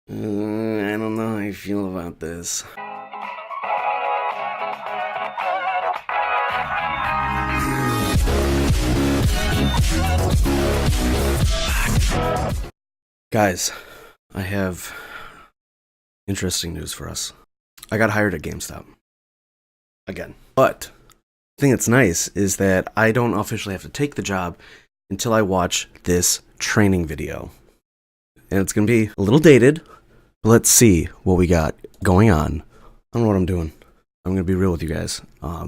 I don't know how I feel about this. Guys, I have interesting news for us. I got hired at GameStop. Again. But the thing that's nice is that I don't officially have to take the job until I watch this training video. And it's going to be a little dated, but let's see what we got going on. I don't know what I'm doing. I'm going to be real with you guys. I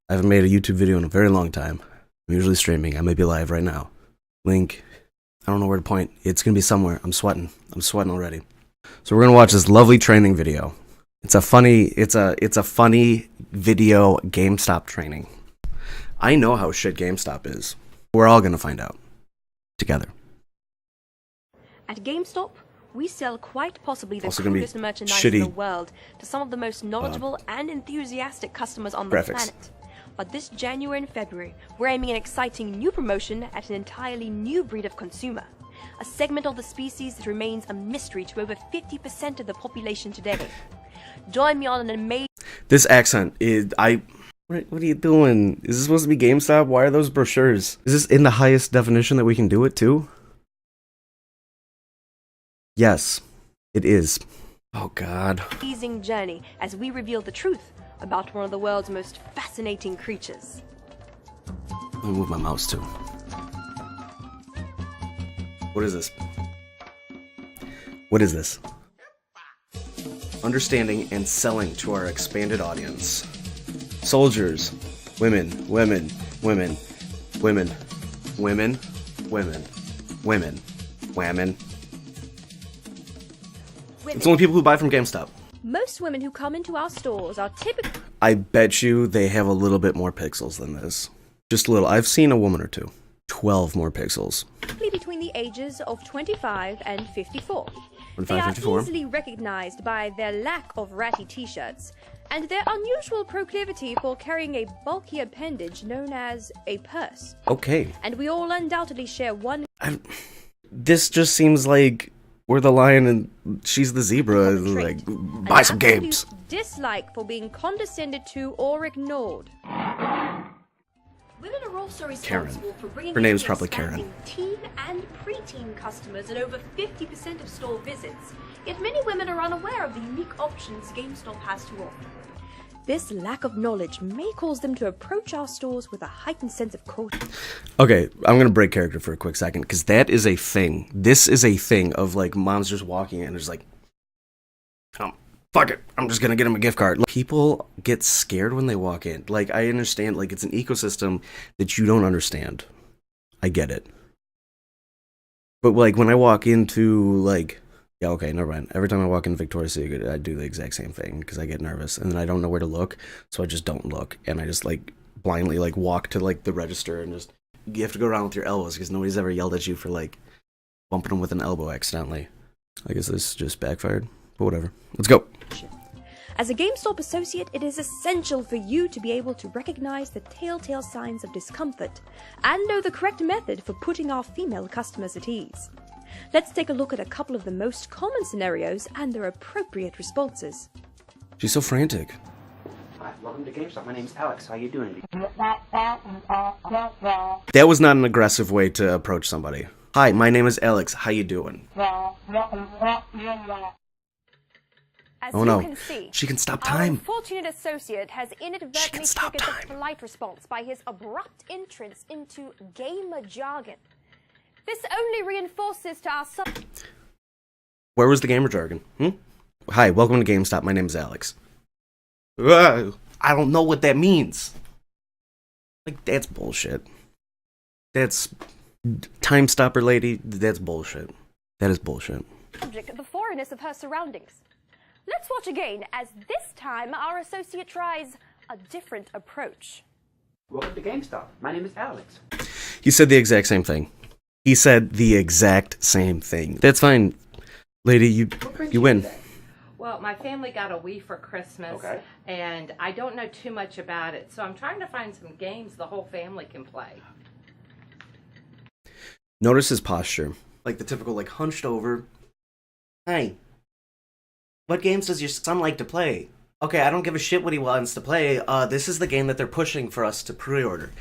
haven't made a YouTube video in a very long time. I'm usually streaming. I may be live right now. Link, I don't know where to point. It's going to be somewhere. I'm sweating. I'm sweating already. So we're going to watch this lovely training video. It's a funny video GameStop training. I know how shit GameStop is. We're all going to find out together. At GameStop, we sell quite possibly the Also gonna be coolest merchandise in the shitty, world to some of the most knowledgeable and enthusiastic customers on the graphics. planet. But this January and February, we're aiming an exciting new promotion at an entirely new breed of consumer. A segment of the species that remains a mystery to over 50% of the population today. Join me on an amazing... This accent is... What are you doing? Is this supposed to be GameStop? Why are those brochures? Is this in the highest definition that we can do it to? Yes, it is. Oh, God. amazing journey as we reveal the truth about one of the world's most fascinating creatures. Let me move my mouse too. What is this? What is this? Understanding and selling to our expanded audience. Soldiers, women, women, women, women, women, women, women, women. It's only people who buy from GameStop. Most women who come into our stores are typically I bet you they have a little bit more pixels than this. Just a little. I've seen a woman or two. 12 more pixels. between the ages of 25 and 54. 25, They are 54. easily recognized by their lack of ratty t-shirts and their unusual proclivity for carrying a bulky appendage known as a purse. Okay. And we all undoubtedly share one This just seems like we're the lion and she's the zebra. common Like, trait, buy an some absolute games. dislike for being condescended to or ignored. Women are also responsible for bringing Her name's in probably expanding teen and preteen customers at over 50% of store visits. Yet many women are unaware of the unique options GameStop has to offer. This lack of knowledge may cause them to approach our stores with a heightened sense of caution. Okay, I'm gonna break character for a quick second because that is a thing. This is a thing of like moms just walking in and just like, fuck it, I'm just gonna get him a gift card. Like, people get scared when they walk in. Like, I understand, like, it's an ecosystem that you don't understand. I get it. But like when I walk into like, yeah, okay, never mind. Every time I walk into Victoria's Secret, I do the exact same thing because I get nervous and then I don't know where to look, so I just don't look and I just like blindly like walk to like the register and just you have to go around with your elbows because nobody's ever yelled at you for like bumping them with an elbow accidentally. I guess this just backfired, but whatever. Let's go. As a GameStop associate, it is essential for you to be able to recognize the telltale signs of discomfort and know the correct method for putting our female customers at ease. Let's take a look at a couple of the most common scenarios and their appropriate responses. She's so frantic. Hi, welcome to GameStop. My name's Alex. How you doing? That was not an aggressive way to approach somebody. Hi, my name is Alex. How you doing? As Oh you no, can see, she can stop our time. unfortunate associate has inadvertently stop triggered time. the polite response by his abrupt entrance into gamer jargon. This only reinforces to our Where was the gamer jargon? Hi, welcome to GameStop. My name is Alex. I don't know what that means. Like, that's bullshit. That's time stopper lady. That's bullshit. That is bullshit. subject of the foreignness of her surroundings. Let's watch again, as this time our associate tries a different approach. Welcome to GameStop. My name is Alex. He said the exact same thing. He said the exact same thing. That's fine, lady. You win. Today? Well, my family got a Wii for Christmas, Okay. and I don't know too much about it, so I'm trying to find some games the whole family can play. Notice his posture. Like the typical, like, hunched over. Hi. What games does your son like to play? Okay, I don't give a shit what he wants to play. This is the game that they're pushing for us to pre-order.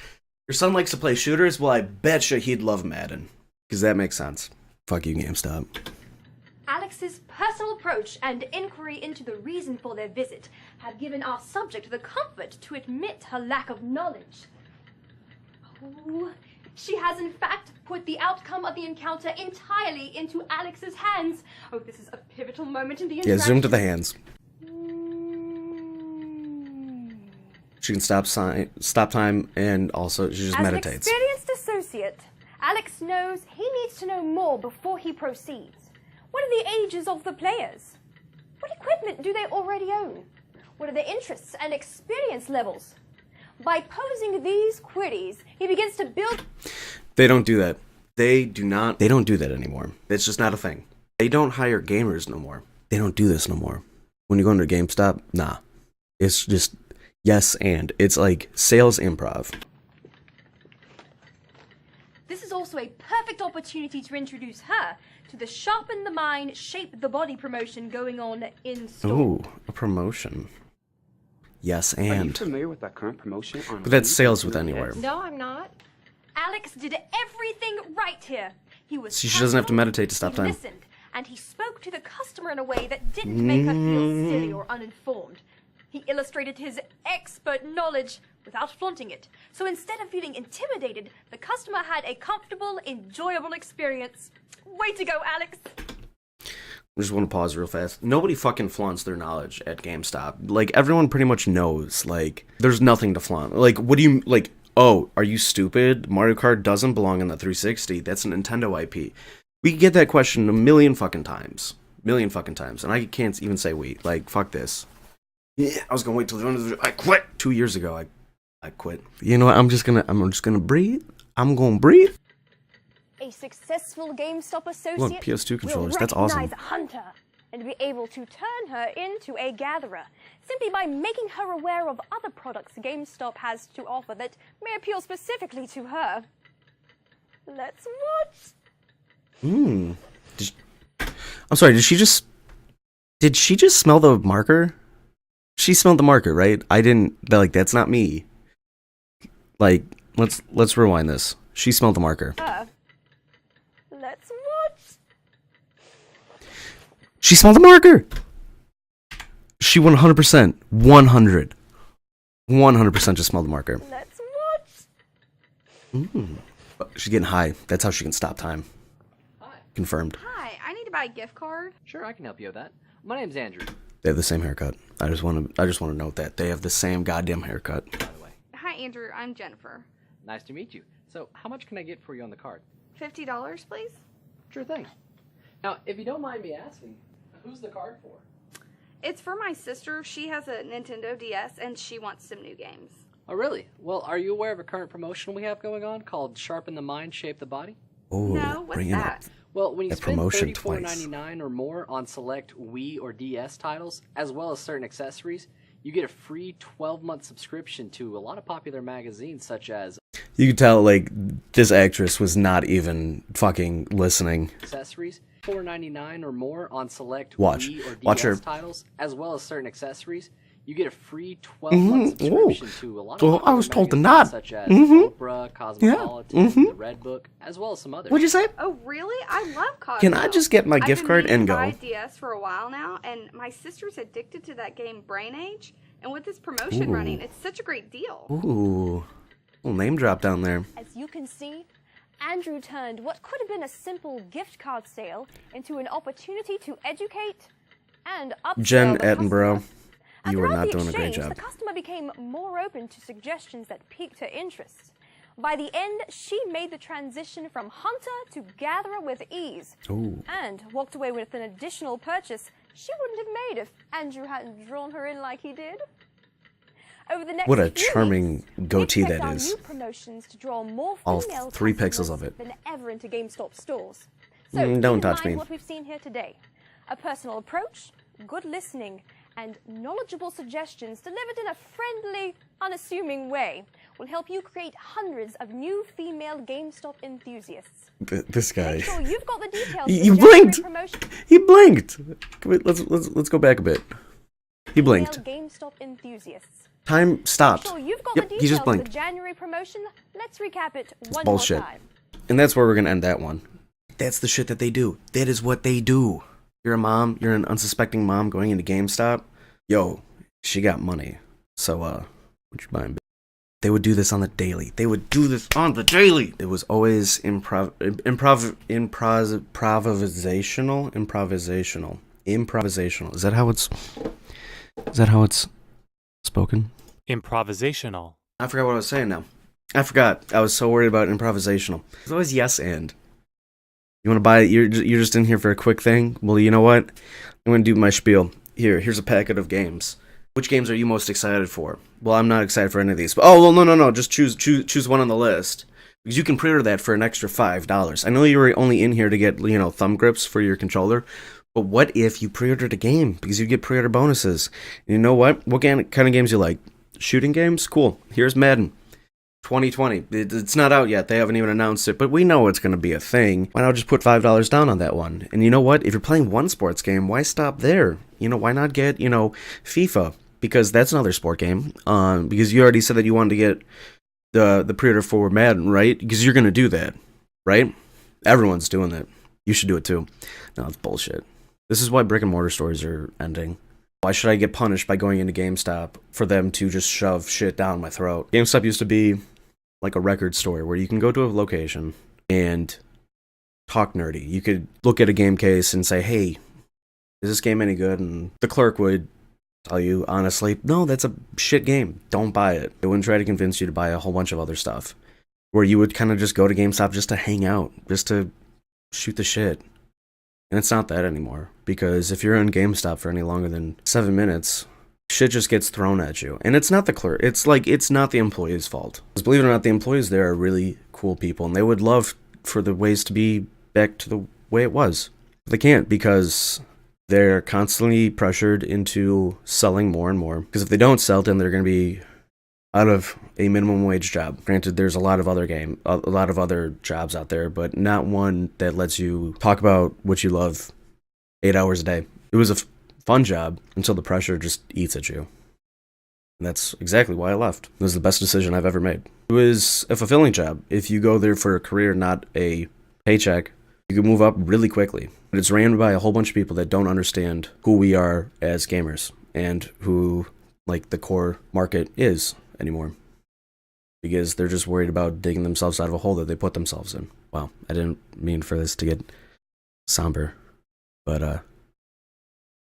Your son likes to play shooters? Well, I betcha he'd love Madden. Because that makes sense. Fuck you, GameStop. Alex's personal approach and inquiry into the reason for their visit have given our subject the comfort to admit her lack of knowledge. Oh, she has in fact put the outcome of the encounter entirely into Alex's hands. Oh, this is a pivotal moment in the interaction. Yeah, zoom to the hands. She can stop time, and also she just meditates. As an experienced associate, Alex knows he needs to know more before he proceeds. What are the ages of the players? What equipment do they already own? What are their interests and experience levels? By posing these queries, he begins to build... They don't do that. They don't do that anymore. It's just not a thing. They don't hire gamers no more. They don't do this no more. When you go into GameStop, nah. It's just yes and. It's like sales improv. This is also a perfect opportunity to introduce her to the Sharpen the Mind, Shape the Body promotion going on in store. Ooh, a promotion. Yes Are you and. familiar with our current promotion on... But that's sales with Anywhere. No, I'm not. Alex did everything right here. He was See, she doesn't have to personal, meditate to stop he time. listened, and he spoke to the customer in a way that didn't make her feel silly or uninformed. He illustrated his expert knowledge without flaunting it. So instead of feeling intimidated, the customer had a comfortable, enjoyable experience. Way to go, Alex! I just want to pause real fast. Nobody fucking flaunts their knowledge at GameStop. Like, everyone pretty much knows. Like, there's nothing to flaunt. Like, what do you, like, oh, are you stupid? Mario Kart doesn't belong on the 360. That's a Nintendo IP. We get that question a million fucking times. And I can't even say we. Like, fuck this. Yeah, I was gonna wait till the end of the video. I quit 2 years ago. I quit. You know what? I'm just gonna breathe. I'm gonna breathe. A successful GameStop associate Look, PS2 controllers. will That's awesome. recognize a hunter and be able to turn her into a gatherer simply by making her aware of other products GameStop has to offer that may appeal specifically to her. Let's watch. I'm sorry. Did she just smell the marker? She smelled the marker, right? I didn't. Like, that's not me. Like, let's rewind this. She smelled the marker. Let's watch. She smelled the marker. She 100%, 100% just smelled the marker. Let's watch. She's getting high. That's how she can stop time. Hi. Confirmed. Hi, I need to buy a gift card. Sure, I can help you with that. My name's Andrew, They have the same haircut. I just want to note that they have the same goddamn haircut. by the way. Hi, Andrew. I'm Jennifer. Nice to meet you. So, how much can I get for you on the card? $50, please? Sure thing. Now, if you don't mind me asking, who's the card for? It's for my sister. She has a Nintendo DS and she wants some new games. Oh, really? Well, are you aware of a current promotion we have going on called Sharpen the Mind, Shape the Body? Oh, No, what's bring it that? up. Well, when you That spend promotion $34.99 or more on select Wii or DS titles, as well as certain accessories, you get a free 12-month subscription to a lot of popular magazines such as You could tell, like, this actress was not even fucking listening. accessories, $4.99 or more on select Watch. Wii or Watch her. DS titles, as well as certain accessories. You get a free 12-month Ooh. subscription to a lot of Well, I popular was told to magazines not. such as Oprah, Cosmopolitan, The Red Book, as well as some others. What'd you say? Oh, really? I love Cosmo. Can I just get my I've gift been card meaning and to go? buy DS for a while now, and my sister's addicted to that game Brain Age. And with this promotion Ooh. running, it's such a great deal. Ooh. Little name drop down there. As you can see, Andrew turned what could have been a simple gift card sale into an opportunity to educate and upsell Jen the customer. Attenborough, And you are throughout not the doing a great exchange, job. The customer became more open to suggestions that piqued her interest. By the end, she made the transition from hunter to gatherer with ease, Ooh. and walked away with an additional purchase she wouldn't have made if Andrew hadn't drawn her in like he did. Over the next What a few charming weeks, we goatee expect that our is. new promotions to draw more All female 3 pixels customers of it. than ever into GameStop stores. So Don't keep in touch mind me. what we've seen here today: a personal approach, good listening, and knowledgeable suggestions delivered in a friendly, unassuming way will help you create hundreds of new female GameStop enthusiasts. This guy. Make sure you've got the details. He for the blinked. January promotion. He blinked. Let's go back a bit. He blinked. Female GameStop enthusiasts. Time stopped. Make sure you've got Yep, the he details just for the blinked. January promotion. Let's recap it one Bullshit. more time. And that's where we're gonna end that one. That's the shit that they do. That is what they do. You're a mom. You're an unsuspecting mom going into GameStop. Yo, she got money. So, what you buying? They would do this on the daily. They would do this on the daily. It was always improvisational. Is that how it's spoken? Improvisational. I forgot what I was saying now. I forgot. I was so worried about improvisational. It's always yes and. You want to buy it? You're just in here for a quick thing? Well, you know what? I'm going to do my spiel. Here's a packet of games. Which games are you most excited for? Well, I'm not excited for any of these. But, oh, well, no. Just choose one on the list. Because you can pre-order that for an extra $5. I know you were only in here to get, thumb grips for your controller. But what if you pre-ordered a game? Because you get pre-order bonuses. And you know what? What kind of games you like? Shooting games? Cool. Here's Madden 2020. It's not out yet. They haven't even announced it. But we know it's going to be a thing. Why not just put $5 down on that one? And you know what? If you're playing one sports game, why stop there? Why not get, FIFA? Because that's another sport game. Because you already said that you wanted to get the pre-order for Madden, right? Because you're going to do that, right? Everyone's doing that. You should do it too. No, it's bullshit. This is why brick and mortar stores are ending. Why should I get punished by going into GameStop for them to just shove shit down my throat? GameStop used to be like a record store where you can go to a location and talk nerdy. You could look at a game case and say, hey, is this game any good? And the clerk would tell you, honestly, no, that's a shit game. Don't buy it. They wouldn't try to convince you to buy a whole bunch of other stuff. Where you would kind of just go to GameStop just to hang out, just to shoot the shit. And it's not that anymore. Because if you're in GameStop for any longer than 7 minutes, shit just gets thrown at you. And it's not the clerk. It's not the employee's fault. Because believe it or not, the employees there are really cool people. And they would love for the ways to be back to the way it was. But they can't because they're constantly pressured into selling more and more. Because if they don't sell, then they're going to be out of a minimum wage job. Granted, there's a lot of other jobs out there, but not one that lets you talk about what you love 8 hours a day. It was a fun job until the pressure just eats at you. And that's exactly why I left. It was the best decision I've ever made. It was a fulfilling job. If you go there for a career, not a paycheck, you can move up really quickly. But it's ran by a whole bunch of people that don't understand who we are as gamers and who the core market is anymore. Because they're just worried about digging themselves out of a hole that they put themselves in. Wow, I didn't mean for this to get somber. But,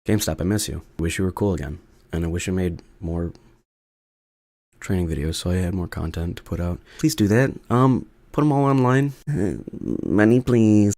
GameStop, I miss you. I wish you were cool again. And I wish you made more training videos so I had more content to put out. Please do that. Put them all online. Money, please.